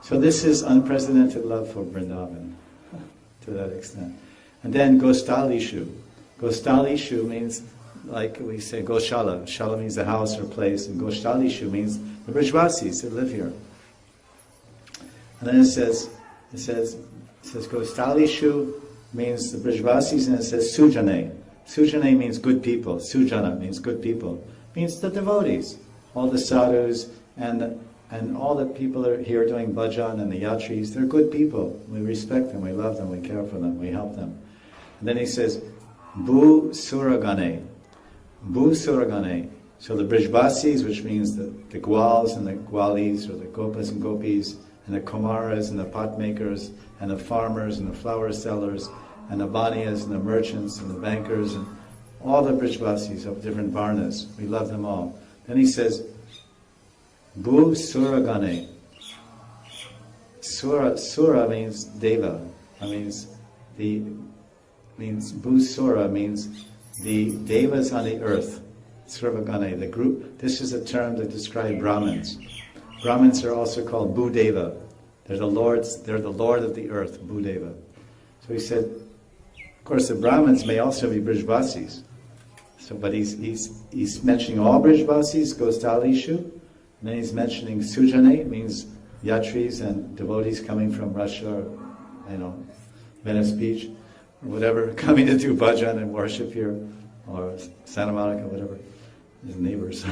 So this is unprecedented love for Vrindavan, to that extent. And then Gostalishu. Gostalishu means, like we say, Goshala. Shala means the house or place, and Gostalishu means the Brijvasis that live here. And then it says Gostalishu means the Brijvasis, and it says Sujane. Sujane means good people. Sujana means good people. Means the devotees, all the sadhus and all the people that are here doing bhajan and the yatris. They're good people. We respect them, we love them, we care for them, we help them. And then he says, Bu Suragane. Bu Suragane. So the Brijvasis, which means the Gwals and the Gwalis, or the Gopas and Gopis, and the Kumaras and the pot makers, and the farmers and the flower sellers, and the Baniyas and the merchants and the bankers, and all the Brijvasis of different varnas. We love them all. Then he says, Bu Suragane. Sura means Deva. Bu Sura means the Devas on the earth. Suragane, the group. This is a term that describes Brahmins. Brahmins are also called Bhudeva. They're the lord of the earth, Bhudeva. So he said, of course the Brahmins may also be Brijvasis. So, but he's mentioning all Brijvasis, Gostalishu, and then he's mentioning Sujane, means yatris and devotees coming from Russia, or, Venice Beach, or whatever, coming to do bhajan and worship here, or Santa Monica, whatever, his neighbors.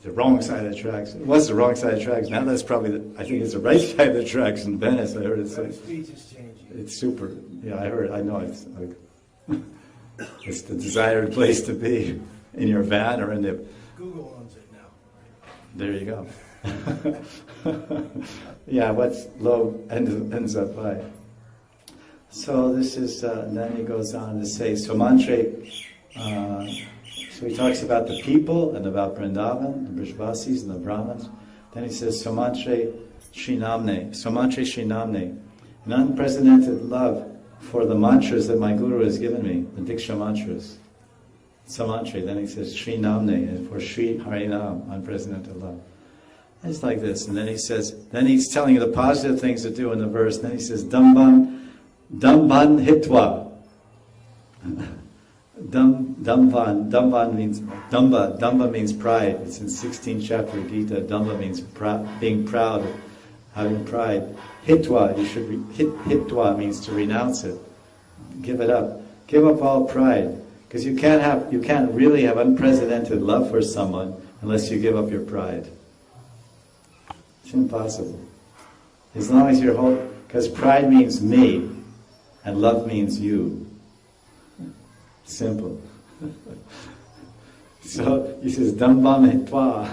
The wrong side of the tracks. It was the wrong side of the tracks. Now that's probably, I think it's the right side of the tracks in Venice. I heard it's like, it's super. Yeah, I know it's like, it's the desired place to be, in your van or in the... Google owns it now. There you go. Yeah, what's low ends up high. So this is, then he goes on to say, Somantre, so he talks about the people and about Vrindavan, the Brijvasis and the Brahmins. Then he says, Somantre Srinamne, an unprecedented love for the mantras that my Guru has given me, the Diksha mantras. Somantre, then he says, Srinamne, for Sri Harinam, unprecedented love. It's like this, and then he says, then he's telling you the positive things to do in the verse, then he says, Damban hitva. Dambhan means Damba means pride. It's in 16th chapter of Gita. Damba means being proud, having pride. Hitwa, hitwa means to renounce it, give it up, give up all pride, because you can't really have unprecedented love for someone unless you give up your pride. It's impossible. As long as you're because pride means me, and love means you. Simple. So he says, Dambam hitva.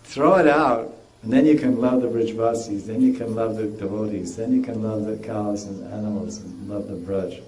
Throw it out, and then you can love the Brijvasis, then you can love the devotees, then you can love the cows and animals and love the Braj.